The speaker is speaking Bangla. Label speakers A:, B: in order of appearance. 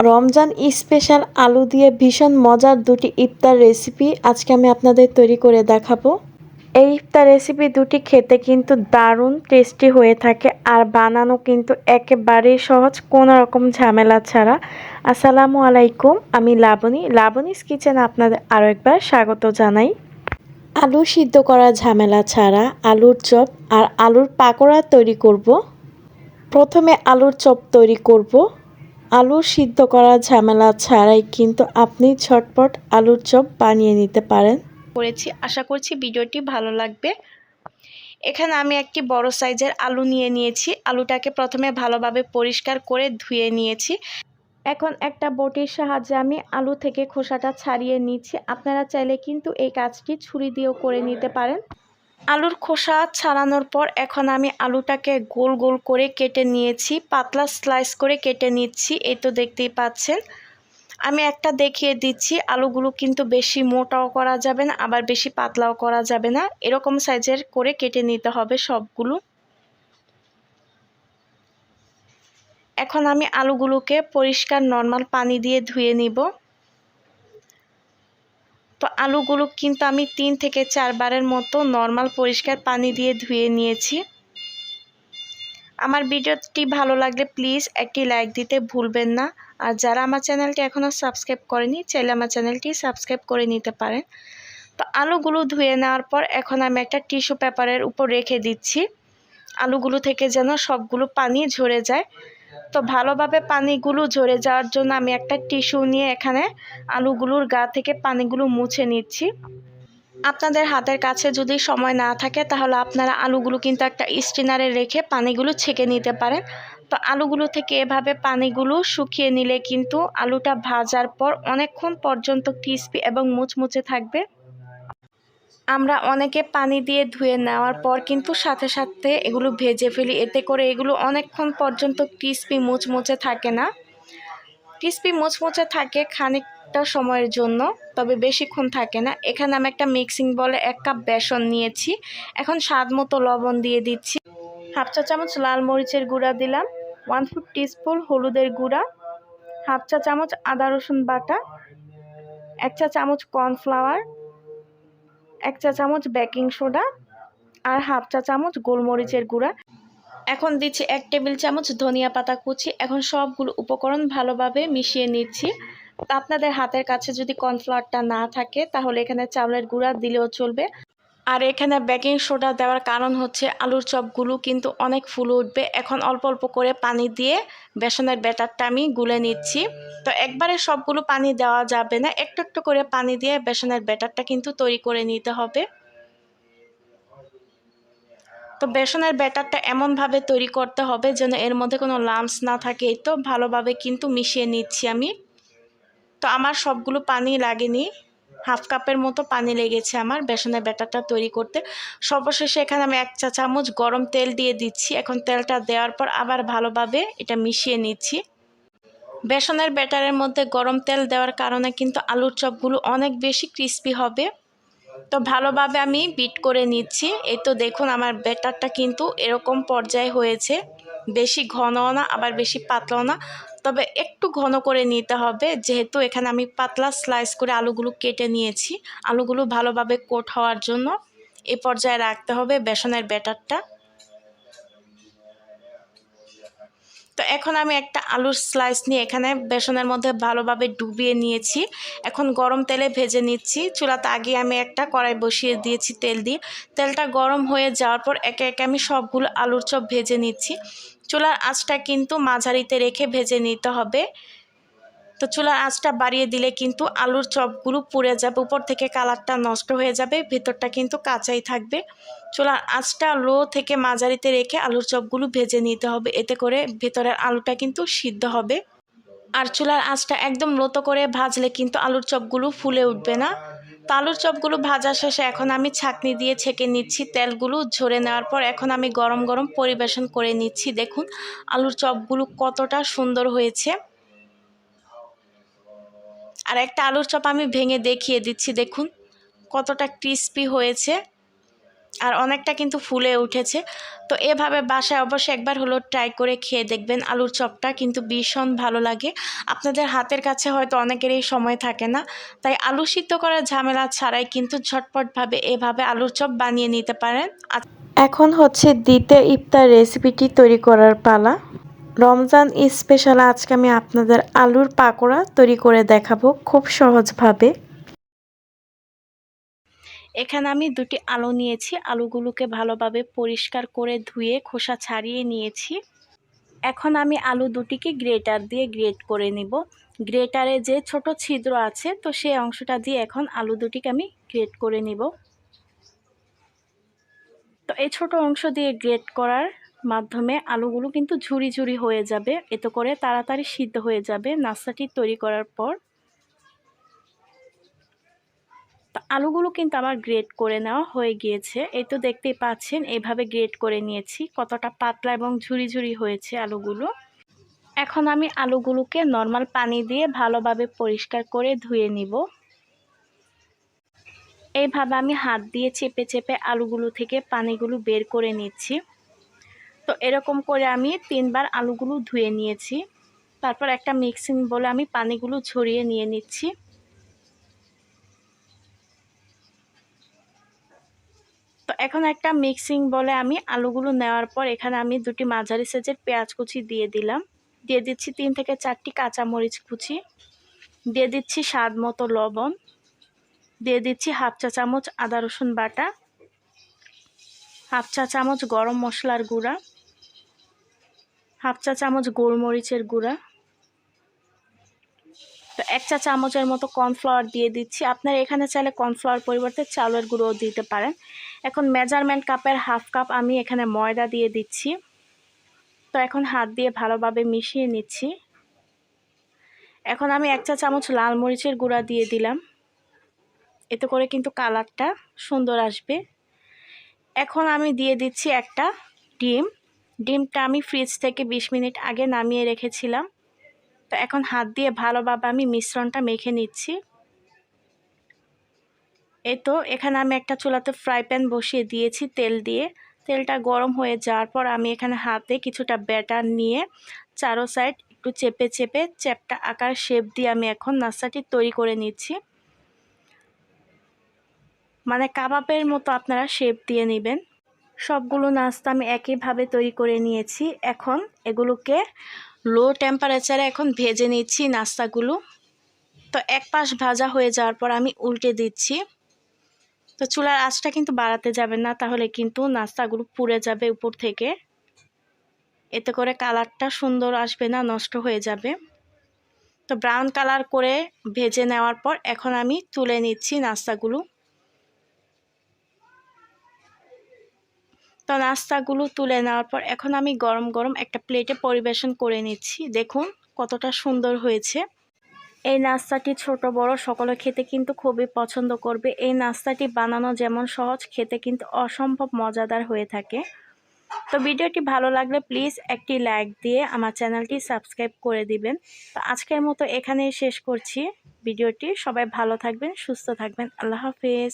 A: রমজান স্পেশাল আলু দিয়ে ভীষণ মজার দুটি ইফতার রেসিপি আজকে আমি আপনাদের তৈরি করে দেখাবো। এই ইফতার রেসিপি দুটি খেতে কিন্তু দারুণ টেস্টি হয়ে থাকে আর বানানো কিন্তু একেবারেই সহজ, কোনো রকম ঝামেলা ছাড়া। আসসালামু আলাইকুম, আমি লাবণীস কিচেন আপনাদের আরও একবার স্বাগত জানাই। আলু সিদ্ধ করা ঝামেলা ছাড়া আলুর চপ আর আলুর পাকোড়া তৈরি করব। প্রথমে আলুর চপ তৈরি করব। আলু সিদ্ধ করা ঝামেলা ছাড়াই কিন্তু আপনি ঝটপট আলুর চপ বানিয়ে নিতে পারেন।
B: আশা করছি ভিডিওটি ভালো লাগবে। এখানে আমি একটি বড় সাইজের আলু নিয়ে নিয়েছি। আলুটাকে প্রথমে ভালোভাবে পরিষ্কার করে ধুয়ে নিয়েছি। এখন একটা বটির সাহায্যে আমি আলু থেকে খোসাটা ছাড়িয়ে নিচ্ছি। আপনারা চাইলে কিন্তু এই কাজটি ছুরি দিয়েও করে নিতে পারেন। আলুর খোসা ছাড়ানোর পর এখন আমি আলুটাকে গোল গোল করে কেটে নিয়েছি, পাতলা স্লাইস করে কেটে নিচ্ছি। এই তো দেখতেই পাচ্ছেন। আমি একটা দেখিয়ে দিচ্ছি, আলুগুলো কিন্তু বেশি মোটাও করা যাবে না, আবার বেশি পাতলাও করা যাবে না, এরকম সাইজের করে কেটে নিতে হবে সবগুলো। এখন আমি আলুগুলোকে পরিষ্কার নর্মাল পানি দিয়ে ধুয়ে নিব। তো আলুগুলো কিন্তু আমি 3 থেকে 4 বারের মতো নর্মাল পরিষ্কার পানি দিয়ে ধুয়ে নিয়েছি। আমার ভিডিওটি ভালো লাগলে প্লিজ একটি লাইক দিতে ভুলবেন না। আর যারা আমার চ্যানেলটি এখনও সাবস্ক্রাইব করেনি, চাইলে আমার চ্যানেলটি সাবস্ক্রাইব করে নিতে পারেন। তো আলুগুলো ধুয়ে নেওয়ার পর এখন আমি একটা টিস্যু পেপারের উপর রেখে দিচ্ছি, আলুগুলো থেকে যেন সবগুলো পানি ঝরে যায়। তো ভালোভাবে পানিগুলো ঝরে যাওয়ার জন্য আমি একটা টিস্যু নিয়ে এখানে আলুগুলোর গা থেকে পানিগুলো মুছে নিচ্ছি। আপনাদের হাতের কাছে যদি সময় না থাকে তাহলে আপনারা আলুগুলো কিন্তু একটা স্ট্রেনারে রেখে পানিগুলো ছেঁকে নিতে পারেন। তো আলুগুলো থেকে এভাবে পানিগুলো শুকিয়ে নিলে কিন্তু আলুটা ভাজার পর অনেকক্ষণ পর্যন্ত ক্রিস্পি এবং মুচমুচে থাকবে। আমরা অনেকে পানি দিয়ে ধুয়ে নেওয়ার পর কিন্তু সাথে সাথে এগুলো ভেজে ফেলি, এতে করে এগুলো অনেকক্ষণ পর্যন্ত ক্রিস্পি মুচমুচে থাকে না। ক্রিস্পি মুচমুচে থাকে খানিকটা সময়ের জন্য, তবে বেশিক্ষণ থাকে না। এখানে আমি একটা মিক্সিং বলে 1 কাপ বেসন নিয়েছি। এখন স্বাদ মতো লবণ দিয়ে দিচ্ছি, হাফ চা চামচ লাল মরিচের গুঁড়া দিলাম, 1/4 টিস্পুন হলুদের গুঁড়া, হাফ চা চামচ আদা রসুন বাটা, 1 চা চামচ কর্নফ্লাওয়ার, 1 চা চামচ বেকিং সোডা আর হাফ চা চামচ গোলমরিচের গুঁড়া। এখন দিচ্ছি 1 টেবিল চামচ ধনিয়া পাতা কুচি। এখন সবগুলো উপকরণ ভালোভাবে মিশিয়ে নিচ্ছি। আপনাদের হাতের কাছে যদি কর্নফ্লাওয়ারটা না থাকে তাহলে এখানে চাউলের গুঁড়া দিলেও চলবে। আর এখানে বেকিং সোডা দেওয়ার কারণ হচ্ছে আলুর চপগুলো কিন্তু অনেক ফুলে উঠবে। এখন অল্প অল্প করে পানি দিয়ে বেসনের ব্যাটারটা আমি গুলে নিচ্ছি। তো একবারে সবগুলো পানি দেওয়া যাবে না, একটু একটু করে পানি দিয়ে বেসনের ব্যাটারটা কিন্তু তৈরি করে নিতে হবে। তো বেসনের ব্যাটারটা এমনভাবে তৈরি করতে হবে যেন এর মধ্যে কোনো লাম্পস না থাকে। এই তো ভালোভাবে কিন্তু মিশিয়ে নিচ্ছি আমি। তো আমার সবগুলো পানি লাগেনি, হাফ কাপের মতো পানি লেগেছে আমার বেসনের ব্যাটারটা তৈরি করতে। সর্বশেষে এখানে আমি 1 চা চামচ গরম তেল দিয়ে দিচ্ছি। এখন তেলটা দেওয়ার পর আবার ভালোভাবে এটা মিশিয়ে নিচ্ছি। বেসনের ব্যাটারের মধ্যে গরম তেল দেওয়ার কারণে কিন্তু আলুর চপগুলো অনেক বেশি ক্রিস্পি হবে। তো ভালোভাবে আমি বিট করে নিচ্ছি। এই তো দেখুন আমার ব্যাটারটা কিন্তু এরকম পর্যায়ে হয়েছে, বেশি ঘনও না আবার বেশি পাতলাও না, তবে একটু ঘন করে নিতে হবে যেহেতু এখানে আমি পাতলা স্লাইস করে আলুগুলো কেটে নিয়েছি। আলুগুলো ভালোভাবে কোট হওয়ার জন্য এই পর্যায়ে রাখতে হবে বেসনের ব্যাটারটা। তো এখন আমি একটা আলুর স্লাইস নিয়ে এখানে বেসনের মধ্যে ভালোভাবে ডুবিয়ে নিয়েছি। এখন গরম তেলে ভেজে নিচ্ছি। চুলাতে আগে আমি একটা কড়াই বসিয়ে দিয়েছি তেল দিয়ে। তেলটা গরম হয়ে যাওয়ার পর একে একে আমি সবগুলো আলুর চপ ভেজে নিচ্ছি। চুলার আঁচটা কিন্তু মাঝারিতে রেখে ভেজে নিতে হবে। তো চুলার আঁচটা বাড়িয়ে দিলে কিন্তু আলুর চপগুলো পুড়ে যাবে, উপর থেকে কালারটা নষ্ট হয়ে যাবে, ভেতরটা কিন্তু কাঁচাই থাকবে। চুলার আঁচটা লো থেকে মাঝারিতে রেখে আলুর চপগুলো ভেজে নিতে হবে, এতে করে ভেতরের আলুটা কিন্তু সিদ্ধ হবে। আর চুলার আঁচটা একদম লোতো করে ভাজলে কিন্তু আলুর চপগুলো ফুলে উঠবে না। তো আলুর চপগুলো ভাজা শেষে এখন আমি ছাঁকনি দিয়ে ছেঁকে নিচ্ছি। তেলগুলো ঝরে নেওয়ার পর এখন আমি গরম গরম পরিবেশন করে নিচ্ছি। দেখুন আলুর চপগুলো কতটা সুন্দর হয়েছে। আর একটা আলুর চপ আমি ভেঙে দেখিয়ে দিচ্ছি, দেখুন কতটা ক্রিস্পি হয়েছে। আর অনেকটা কিন্তু ফুলে উঠেছে। তো এভাবে বাসায় অবশ্যই একবার হলো ট্রাই করে খেয়ে দেখবেন। আলুর চপটা কিন্তু ভীষণ ভালো লাগে। আপনাদের হাতের কাছে হয়তো অনেকেরই সময় থাকে না, তাই আলু সিদ্ধ করার ঝামেলা ছাড়াই কিন্তু ঝটপটভাবে এভাবে আলুর চপ বানিয়ে নিতে পারেন।
A: এখন হচ্ছে দ্বিতীয় ইফতার রেসিপিটি তৈরি করার পালা। রমজান স্পেশাল আজকে আমি আপনাদের আলুর পাকোড়া তৈরি করে দেখাবো খুব সহজভাবে।
B: এখানে আমি দুটি আলু নিয়েছি। আলুগুলোকে ভালোভাবে পরিষ্কার করে ধুয়ে খোসা ছাড়িয়ে নিয়েছি। এখন আমি আলু দুটিকে গ্রেটার দিয়ে গ্রেট করে নিব। গ্রেটারে যে ছোট ছিদ্র আছে, তো সেই অংশটা দিয়ে এখন আলু দুটিকে আমি গ্রেট করে নিব। তো এই ছোট অংশ দিয়ে গ্রেট করার মাধ্যমে আলুগুলো কিন্তু ঝুরি ঝুরি হয়ে যাবে, এতে করে তাড়াতাড়ি সিদ্ধ হয়ে যাবে নাস্তাটি তৈরি করার পর। তো আলুগুলো কিন্তু আমার গ্রেট করে নেওয়া হয়ে গিয়েছে। এই তো দেখতেই পাচ্ছেন, এইভাবে গ্রেট করে নিয়েছি। কতটা পাতলা এবং ঝুরি ঝুরি হয়েছে আলুগুলো। এখন আমি আলুগুলোকে নর্মাল পানি দিয়ে ভালোভাবে পরিষ্কার করে ধুয়ে নিব। এইভাবে আমি হাত দিয়ে চেপে চেপে আলুগুলো থেকে পানিগুলো বের করে নিচ্ছি। তো এরকম করে আমি 3 বার আলুগুলো ধুয়ে নিয়েছি। তারপর একটা মিক্সিং বলে আমি পানিগুলো ঝরিয়ে নিয়ে নিচ্ছি। তো এখন একটা মিক্সিং বলে আমি আলুগুলো নেওয়ার পর এখানে আমি দুটি মাঝারি সাইজের পেঁয়াজ কুচি দিয়ে দিলাম। দিয়ে দিচ্ছি 3 থেকে 4টি কাঁচামরিচ কুচি। দিয়ে দিচ্ছি স্বাদ মতো লবণ। দিয়ে দিচ্ছি হাফ চা চামচ আদা রসুন বাটা, হাফ চা চামচ গরম মশলার গুঁড়া, হাফ চা চামচ গোলমরিচের গুঁড়া। তো 1 চা চামচের মতো কর্নফ্লাওয়ার দিয়ে দিচ্ছি। আপনারা এখানে চাইলে কর্নফ্লাওয়ার পরিবর্তে চালের গুঁড়োও দিতে পারেন। এখন মেজারমেন্ট কাপের হাফ কাপ আমি এখানে ময়দা দিয়ে দিচ্ছি। তো এখন হাত দিয়ে ভালোভাবে মিশিয়ে নিচ্ছি। এখন আমি 1 চা চামচ লাল মরিচের গুঁড়া দিয়ে দিলাম, এতে করে কিন্তু কালারটা সুন্দর আসবে। এখন আমি দিয়ে দিচ্ছি একটা ডিম। ডিমটা আমি ফ্রিজ থেকে 20 মিনিট আগে নামিয়ে রেখেছিলাম। তো এখন হাত দিয়ে ভালোভাবে আমি মিশ্রণটা মেখে নিচ্ছি। এই তো এখানে আমি একটা চুলাতে ফ্রাই প্যান বসিয়ে দিয়েছি তেল দিয়ে। তেলটা গরম হয়ে যাওয়ার পর আমি এখানে হাতে কিছুটা ব্যাটার নিয়ে চারো সাইড একটু চেপে চেপে চ্যাপ্টা আকার শেপ দিয়ে আমি এখন নাস্তাটি তৈরি করে নিচ্ছি। মানে কাবাবের মতো আপনারা শেপ দিয়ে নেবেন। সবগুলো নাস্তা আমি একইভাবে তৈরি করে নিয়েছি। এখন এগুলোকে লো টেম্পারেচারে এখন ভেজে নিচ্ছি নাস্তাগুলো। তো এক পাশ ভাজা হয়ে যাওয়ার পর আমি উল্টে দিচ্ছি। তো চুলার আঁচটা কিন্তু বাড়াতে যাবেন না, তাহলে কিন্তু নাস্তাগুলো পুড়ে যাবে উপর থেকে। এতে করে কালারটা সুন্দর আসবে না, নষ্ট হয়ে যাবে। তো ব্রাউন কালার করে ভেজে নেওয়ার পর এখন আমি তুলে নিচ্ছি নাস্তাগুলো। তো নাস্তাগুলো তুলে নেওয়ার পর এখন আমি গরম গরম একটা প্লেটে পরিবেশন করে নিচ্ছি। দেখুন কতটা সুন্দর হয়েছে। এই নাস্তাটি ছোট বড় সকলে খেতে কিন্তু খুবই পছন্দ করবে। এই নাস্তাটি বানানো যেমন সহজ, খেতে কিন্তু অসম্ভব মজাদার হয়ে থাকে। তো ভিডিওটি ভালো লাগলে প্লিজ একটি লাইক দিয়ে আমার চ্যানেলটি সাবস্ক্রাইব করে দিবেন। তো আজকের মতো এখানেই শেষ করছি ভিডিওটি। সবাই ভালো থাকবেন, সুস্থ থাকবেন। আল্লাহ হাফেজ।